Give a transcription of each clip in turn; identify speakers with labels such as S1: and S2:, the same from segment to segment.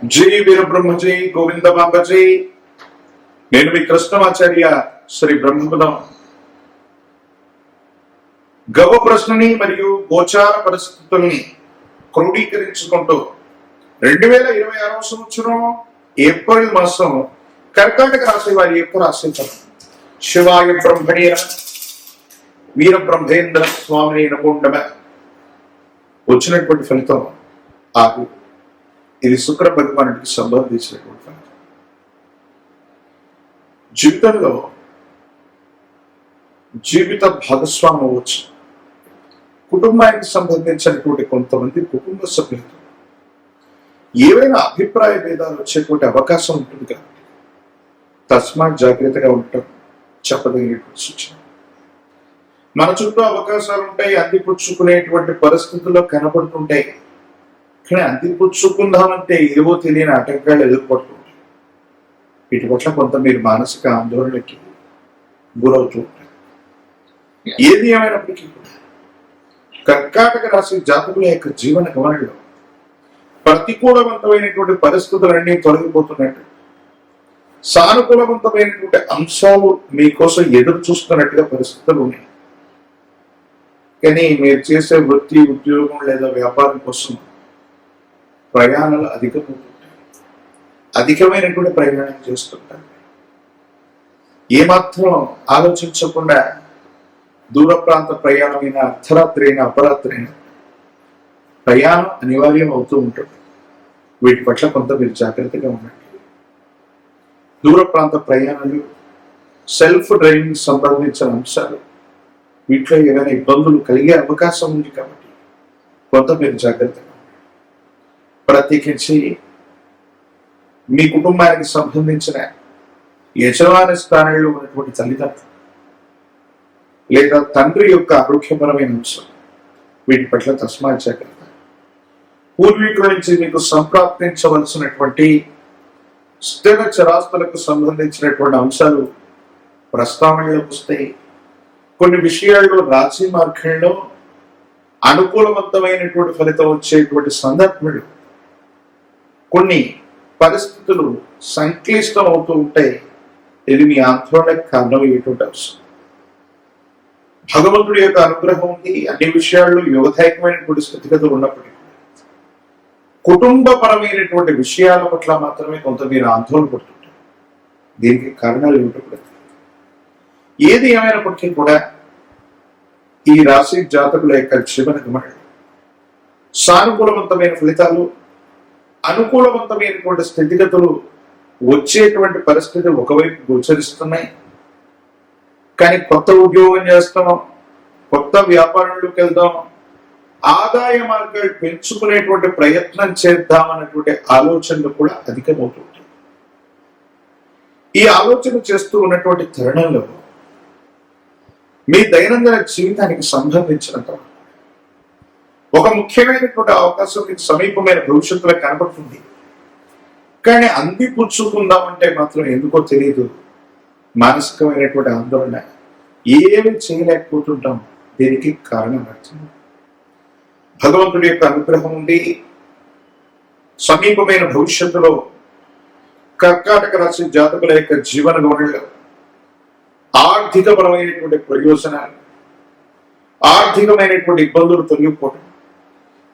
S1: జై వీరబ్రహ్మజీ గోవింద బాబాజీ. నేను మీ కృష్ణమాచార్య శ్రీ బ్రహ్మపదం. గవ ప్రశ్నని మరియు గోచార పరిస్థితుల్ని క్రోడీకరించుకుంటూ 2026వ సంవత్సరం ఏప్రిల్ మాసం కర్కాటక రాశి వారి యొక్క రాశి శివాయ బ్రహ్మణే వీరబ్రహ్మేంద్ర స్వామి నమోండమ. వచ్చినటువంటి ఫలితం ఆగు. ఇది శుక్ర భగవానుడికి సంబంధించినటువంటి ఫలితం. జీవితంలో జీవిత భాగస్వామి అవ్వచ్చు. కుటుంబానికి సంబంధించినటువంటి కొంతమంది కుటుంబ సభ్యులతో ఏవైనా అభిప్రాయ భేదాలు వచ్చేటువంటి అవకాశం ఉంటుంది కాబట్టి తస్మాత్ జాగ్రత్తగా ఉండటం చెప్పదగినటువంటి సూచన. మన చుట్టూ అవకాశాలు ఉంటాయి, అందిపుచ్చుకునేటువంటి పరిస్థితుల్లో కనపడుతుంటాయి. కానీ అందిపుచ్చుకుందామంటే ఏవో తెలియని ఆటంకాలు ఎదుర్కొంటుంటాయి. వీటి పట్ల కొంత మీరు మానసిక ఆందోళనకి గురవుతూ ఉంటారు. ఏది ఏమైనప్పటికీ కర్కాటక రాశి జాతకుల యొక్క జీవన గమనంలో ప్రతికూలవంతమైనటువంటి పరిస్థితులన్నీ తొలగిపోతున్నట్టు, సానుకూలవంతమైనటువంటి అంశాలు మీకోసం ఎదురు చూస్తున్నట్టుగా పరిస్థితులు ఉన్నాయి. కానీ మీరు చేసే వృత్తి, ఉద్యోగం లేదా వ్యాపారం కోసం ప్రయాణాలు అధికమవుతుంటాయి. అధికమైనటువంటి ప్రయాణం చేస్తుంటారు. ఏమాత్రం ఆలోచించకుండా దూర ప్రాంత ప్రయాణమైన, అర్ధరాత్రి అయినా అపరాత్రి అయినా ప్రయాణం అనివార్యం అవుతూ ఉంటుంది. వీటి పట్ల కొంత మీరు జాగ్రత్తగా ఉండండి. దూర ప్రాంత ప్రయాణాలు, సెల్ఫ్ డ్రైవింగ్ సంబంధించిన అంశాలు, వీటిలో ఏమైనా ఇబ్బందులు కలిగే అవకాశం ఉంది కాబట్టి కొంత మీరు జాగ్రత్తగా ఉండండి. ప్రత్యేకించి మీ కుటుంబానికి సంబంధించిన యజమాని స్థానంలో ఉన్నటువంటి తల్లిదండ్రులు లేదా తండ్రి యొక్క ఆరోగ్యపరమైన అంశం, వీటి పట్ల తస్మాత్ జాగ్రత్త. పూర్వీకుల నుంచి మీకు సంప్రాప్తించవలసినటువంటి స్థిర చరాస్తులకు సంబంధించినటువంటి అంశాలు ప్రస్తావనలోకి వస్తాయి. కొన్ని విషయాల్లో రాజీ మార్గంలో అనుకూలవంతమైనటువంటి ఫలితం వచ్చేటువంటి సందర్భాలు, కొన్ని పరిస్థితులు సంక్లిష్టం అవుతూ ఉంటాయి. ఇది మీ ఆందోళనకు కారణమయ్యేటువంటి అవసరం. భగవంతుడి యొక్క అనుగ్రహం ఉంది. అన్ని విషయాల్లో యోగదాయకమైనటువంటి స్థితిగతులు ఉన్నప్పటికీ కుటుంబపరమైనటువంటి విషయాల పట్ల మాత్రమే కొంత మీరు ఆందోళన పడుతుంటారు. దీనికి కారణాలు ఏమిటో కూడా ఏది ఏమైనప్పటికీ కూడా ఈ రాశి జాతకుల యొక్క జీవన గమనం సానుకూలవంతమైన ఫలితాలు, అనుకూలవంతమైనటువంటి స్థితిగతులు వచ్చేటువంటి పరిస్థితి ఒకవైపు గోచరిస్తున్నాయి. కానీ కొత్త ఉద్యోగం చేస్తాం, కొత్త వ్యాపారంలోకి వెళ్దాం, ఆదాయ మార్గాలు పెంచుకునేటువంటి ప్రయత్నం చేద్దామన్నటువంటి ఆలోచనలు కూడా అధికమవుతుంటాయి. ఈ ఆలోచన చేస్తూ ఉన్నటువంటి తరుణంలో మీ దైనందిన జీవితానికి సంబంధించినంత ఒక ముఖ్యమైనటువంటి అవకాశం మీకు సమీపమైన భవిష్యత్తులో కనబడుతుంది. కానీ అందిపుచ్చుకుందామంటే మాత్రం ఎందుకో తెలియదు, మానసికమైనటువంటి ఆందోళన, ఏమి చేయలేకపోతుంటాం. దీనికి కారణం అవుతుంది భగవంతుడి యొక్క అనుగ్రహం ఉంది. సమీపమైన భవిష్యత్తులో కర్కాటక రాశి జాతకుల యొక్క జీవన గమనంలో ఆర్థికపరమైనటువంటి ప్రయోజనాలు, ఆర్థికమైనటువంటి ఇబ్బందులు తొలగిపోవడం,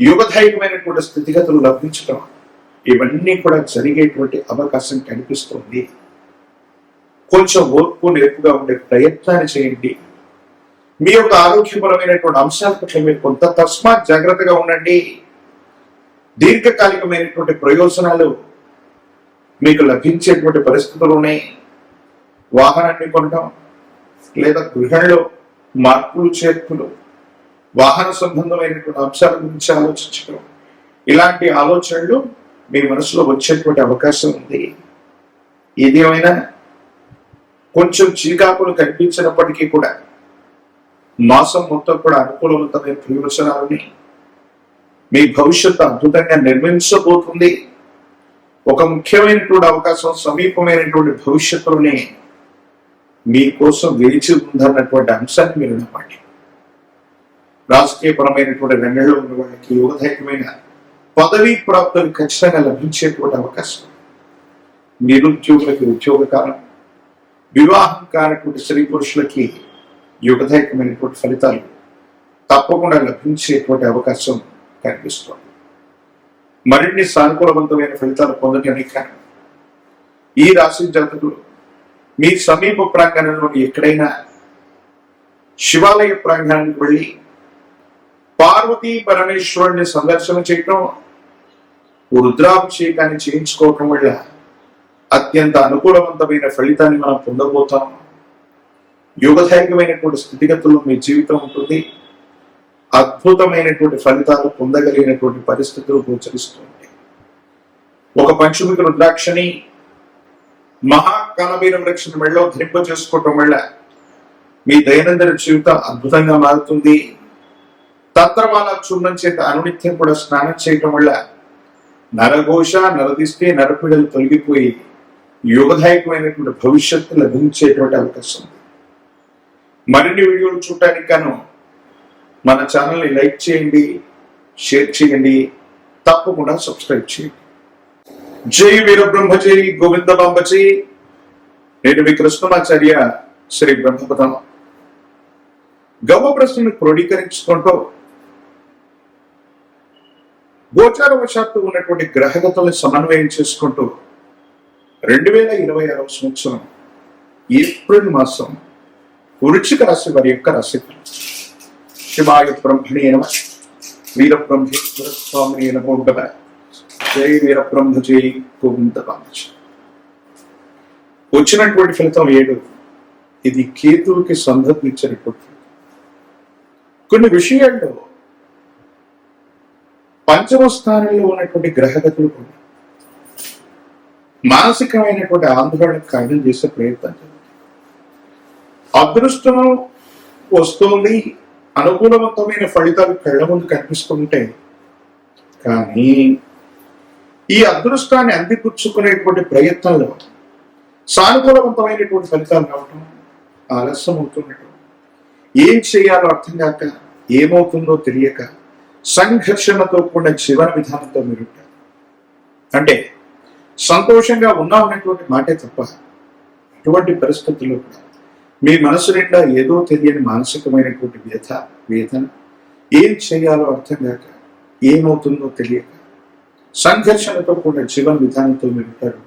S1: యుగదాయకమైనటువంటి స్థితిగతులు లభించడం, ఇవన్నీ కూడా జరిగేటువంటి అవకాశం కనిపిస్తుంది. కొంచెం ఓర్పు నేర్పుగా ఉండే ప్రయత్నాన్ని చేయండి. మీ యొక్క ఆరోగ్యపరమైనటువంటి అంశాల పట్ల మీరు కొంత తస్మాత్ జాగ్రత్తగా ఉండండి. దీర్ఘకాలికమైనటువంటి ప్రయోజనాలు మీకు లభించేటువంటి పరిస్థితులు ఉన్నాయి. వాహనాన్ని కొనడం లేదా గృహంలో మార్పులు చేర్పులు, వాహన సంబంధమైనటువంటి అంశాల గురించి ఆలోచించడం, ఇలాంటి ఆలోచనలు మీ మనసులో వచ్చేటువంటి అవకాశం ఉంది. ఏదేమైనా కొంచెం చీకాకులు కనిపించినప్పటికీ కూడా మాసం మొత్తం కూడా అనుకూలవంతమైన ప్రయోజనాలని, మీ భవిష్యత్తు అద్భుతంగా నిర్మించబోతుంది. ఒక ముఖ్యమైనటువంటి అవకాశం సమీపమైనటువంటి భవిష్యత్తులోనే మీకోసం వేచి ఉందన్నటువంటి అంశాన్ని మీరు నమ్మండి. రాజకీయపరమైనటువంటి రంగంలో ఉన్న వాళ్ళకి యువదాయకమైన పదవీ ప్రాప్తులు ఖచ్చితంగా లభించేటువంటి అవకాశం, నిరుద్యోగులకి ఉద్యోగ కాలం, వివాహం కానటువంటి స్త్రీ పురుషులకి యుగదాయకమైనటువంటి ఫలితాలు తప్పకుండా లభించేటువంటి అవకాశం కనిపిస్తుంది. మరిన్ని సానుకూలవంతమైన ఫలితాలు పొందడానికి ఈ రాశి జాతకులు మీ సమీప ప్రాంగణంలో ఎక్కడైనా శివాలయ ప్రాంగణానికి వెళ్ళి పార్వతీ పరమేశ్వరుని సందర్శన చేయటం, రుద్రాభిషేకాన్ని చేయించుకోవటం వల్ల అత్యంత అనుకూలవంతమైన ఫలితాన్ని మనం పొందబోతాం. యుగదాయకమైనటువంటి స్థితిగతుల్లో మీ జీవితం ఉంటుంది. అద్భుతమైనటువంటి ఫలితాలు పొందగలిగినటువంటి పరిస్థితులు గోచరిస్తుంది. ఒక పంచముఖి రుద్రాక్షని మహాకాలభైర వృక్షం మెళ్ళలో ధరింప చేసుకోవటం వల్ల మీ దైనందిన జీవితం అద్భుతంగా మారుతుంది. తంత్రమాల చూర్ణం చేత అనునిత్యం కూడా స్నానం చేయటం వల్ల నరఘోష, నరదిష్టి, నరపీడలు తొలగిపోయి యుగదాయకమైనటువంటి భవిష్యత్తు లభించేటువంటి అవకాశం ఉంది. మరిన్ని వీడియోలు చూడటానికి గాను మన ఛానల్ని లైక్ చేయండి, షేర్ చేయండి, తప్పకుండా సబ్స్క్రైబ్ చేయండి. జై వీరబ్రహ్మ, జై గోవిందమాంబ, జై. నేను మీ కృష్ణమాచార్య శ్రీ బ్రహ్మపదం. గవ్వ ప్రశ్నను క్రోడీకరించుకుంటూ గోచారవశాత్తు ఉన్నటువంటి గ్రహగతుల్ని సమన్వయం చేసుకుంటూ 2026 సంవత్సరం ఏప్రిల్ మాసం వృశ్చిక రాశి వారి యొక్క రాశి శివాయ బ్రహ్మణే నమః, వీరబ్రహ్మేశ్వర స్వామినే నమో నమః. జై వీరబ్రహ్మ, జై గోవిందమాంబ. వచ్చినటువంటి ఫలితం 7. ఇది కేతువుకి సంబంధించినటువంటి కొన్ని విషయాల్లో పంచమ స్థానంలో ఉన్నటువంటి గ్రహగతులు కూడా మానసికమైనటువంటి ఆందోళనకు కారణం చేసే ప్రయత్నం జరుగుతుంది. అదృష్టం వస్తుంది, అనుకూలవంతమైన ఫలితాలు కళ్ళ ముందు కనిపిస్తుంటే కానీ ఈ అదృష్టాన్ని అందిపుచ్చుకునేటువంటి ప్రయత్నంలో సానుకూలవంతమైనటువంటి ఫలితాలు రావటం ఆలస్యం అవుతున్నట్టు, ఏం చేయాలో అర్థం కాక, ఏమవుతుందో తెలియక సంఘర్షణతో కూడిన జీవన విధానంతో మీరు ఉంటారు. అంటే సంతోషంగా ఉన్నామనేటువంటి మాటే తప్ప అటువంటి పరిస్థితుల్లో కూడా మీ మనసు నిండా ఏదో తెలియని మానసికమైనటువంటి వేదన, ఏం చేయాలో అర్థం కాక, ఏమవుతుందో తెలియక సంఘర్షణతో కూడిన జీవన విధానంతో మీరు ఉంటారు.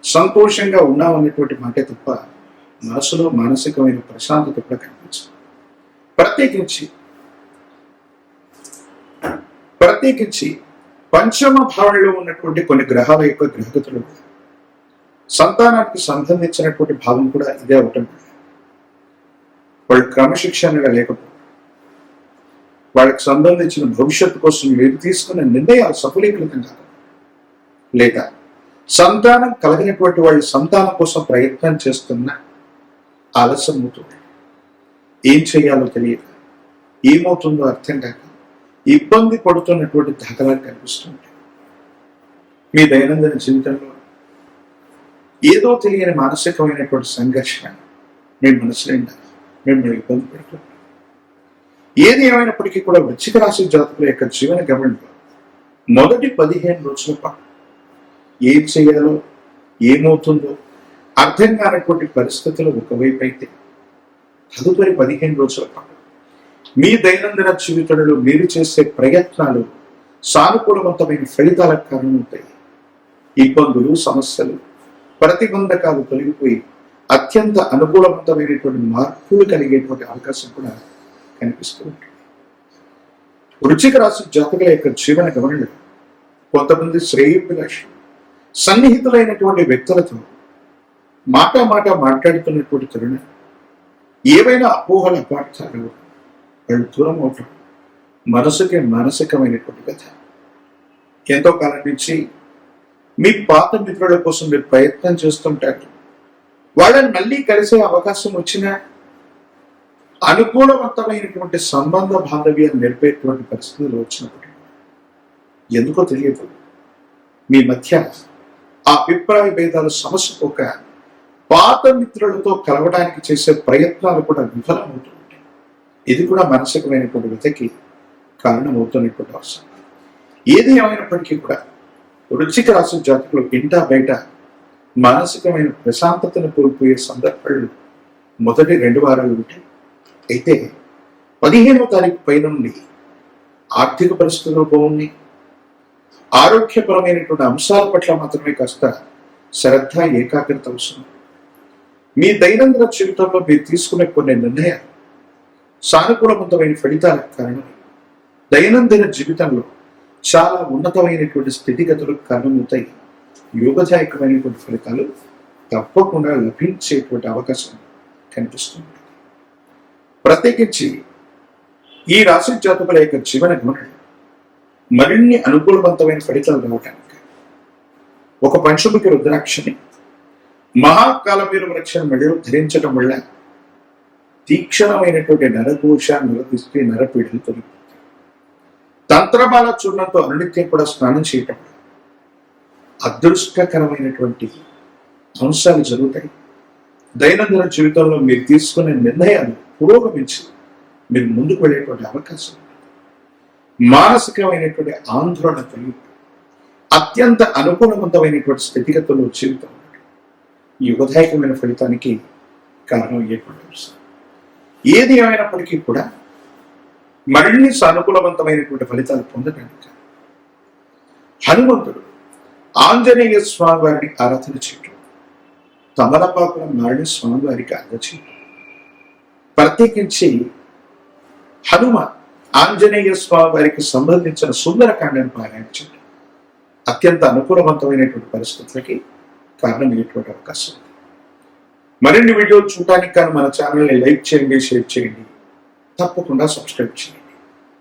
S1: సంతోషంగా ఉన్నామనేటువంటి మాటే తప్ప మనసులో మానసికమైన ప్రశాంతత కూడా కనిపించదు. ప్రత్యేకించి పంచమ భావంలో ఉన్నటువంటి కొన్ని గ్రహాల యొక్క గ్రహగతులు సంతానానికి సంబంధించినటువంటి భావం కూడా ఇదే అవటం. వాళ్ళు క్రమశిక్షణగా లేకపోతే వాళ్ళకి సంబంధించిన భవిష్యత్తు కోసం మీరు తీసుకున్న నిర్ణయాలు సఫలీకృతం కాదు, లేదా సంతానం కలిగినటువంటి వాళ్ళ సంతానం కోసం ప్రయత్నం చేస్తున్న ఆలస్యం అవుతుంది. ఏం చేయాలో తెలియక, ఏమవుతుందో అర్థం కాక ఇబ్బంది పడుతున్నటువంటి దాఖలాలు కనిపిస్తుంటాయి. మీ దైనందిన జీవితంలో ఏదో తెలియని మానసికమైనటువంటి సంఘర్షణ మీ మనసు నిండా మిమ్మల్ని ఇబ్బంది పెడుతుంది. ఏది ఏమైనప్పటికీ కూడా వృశ్చిక రాశి జాతకుల యొక్క జీవన గమనంలో మొదటి 15 రోజుల పాటు ఏం చేయాలో, ఏమవుతుందో అర్థం కానటువంటి పరిస్థితులు ఒకవైపు అయితే, తదుపరి 15 రోజుల పాటు మీ దైనందిన జీవితంలో మీరు చేసే ప్రయత్నాలు సానుకూలవంతమైన ఫలితాలకు కారణమవుతాయి. ఇబ్బందులు, సమస్యలు, ప్రతిబంధకాలు తొలగిపోయి అత్యంత అనుకూలవంతమైనటువంటి మార్పులు కలిగేటువంటి అవకాశం కూడా కనిపిస్తూ ఉంటుంది. వృశ్చిక రాశి జాతకుల యొక్క జీవన గమనంలో కొంతమంది శ్రేయోభిలాషులు, సన్నిహితులైనటువంటి వ్యక్తులతో మాట మాట్లాడుతున్నటువంటి తరుణం ఏవైనా అపోహల అపార్థాలు వాళ్ళు దూరం అవటం మనసుకి మానసికమైనటువంటి కథ. ఎంతో కాలం నుంచి మీ పాత మిత్రుల కోసం మీరు ప్రయత్నం చేస్తుంటారు. వాళ్ళని మళ్ళీ కలిసే అవకాశం వచ్చినా అనుకూలవంతమైనటువంటి సంబంధ బాంధవ్యాన్ని నిలిపేటువంటి పరిస్థితులు వచ్చినప్పుడు ఎందుకో తెలియదు మీ మధ్య ఆ అభిప్రాయ భేదాలు సమస్యపోక పాత మిత్రులతో కలవడానికి చేసే ప్రయత్నాలు కూడా విఫలమవుతుంటాయి. ఇది కూడా మానసికమైనటువంటి వ్యతకి కారణమవుతున్నటువంటి అవసరం. ఏది ఏమైనప్పటికీ కూడా వృశ్చిక రాశి జాతకులు ఇంటా బయట మానసికమైన ప్రశాంతతను కోల్పోయే సందర్భాలు మొదటి 2 వారాలు ఉంటాయి. అయితే 15వ తారీఖు పైన నుండి ఆర్థిక పరిస్థితులు బాగున్నాయి. ఆరోగ్యపరమైనటువంటి అంశాల పట్ల మాత్రమే కాస్త శ్రద్ధ ఏకాగ్రత అవసరం. మీ దైనందిన జీవితంలో మీరు తీసుకునే కొన్ని నిర్ణయాలు సానుకూలవంతమైన ఫలితాలకు కారణం దైనందిన జీవితంలో చాలా ఉన్నతమైనటువంటి స్థితిగతులకు కారణమవుతాయి. యోగదాయకమైనటువంటి ఫలితాలు తప్పకుండా లభించేటువంటి అవకాశం కనిపిస్తుంది. ప్రత్యేకించి ఈ రాశి జాతకుల యొక్క జీవన గమనం మరిన్ని అనుకూలవంతమైన ఫలితాలు రావటానికి ఒక పంచముఖి రుద్రాక్షని మహాకాలమేరు వృక్షం మెడలో ధరించడం వల్ల తీక్షణమైనటువంటి నరఘోష నరదిష్టి నరపీడలు తొలగిపోతాయి. తంత్రబాల చూర్ణంతో అనునిత్యం కూడా స్నానం చేయటం అదృష్టకరమైనటువంటి అంశాలు జరుగుతాయి. దైనందిన జీవితంలో మీరు తీసుకునే నిర్ణయాలు పురోగమించి మీరు ముందుకు వెళ్ళేటువంటి అవకాశం ఉంది. మానసికమైనటువంటి ఆందోళన కలిగి అత్యంత అనుకూలవంతమైనటువంటి స్థితిగతుల్లో జీవితం ఈ యుగదాయకమైన ఫలితానికి కారణం అయ్యేటువంటి అంశం. ఏది ఏమైనప్పటికీ కూడా మరిన్ని సానుకూలవంతమైనటువంటి ఫలితాలు పొందడానికి హనుమంతుడు ఆంజనేయ స్వామి వారిని ఆరాధన చేయటం, తమలపాకుల మారిని స్వామివారికి అందచేయటం, ప్రత్యేకించి హనుమ ఆంజనేయ స్వామి వారికి సంబంధించిన సుందరకాండను పారాయణ చేయటం అత్యంత అనుకూలవంతమైనటువంటి పరిస్థితులకి కారణమయ్యేటువంటి అవకాశం ఉంది. మరిన్ని వీడియోలు చూడటానికి కానీ మన ఛానల్ని లైక్ చేయండి, షేర్ చేయండి, తప్పకుండా సబ్స్క్రైబ్ చేయండి.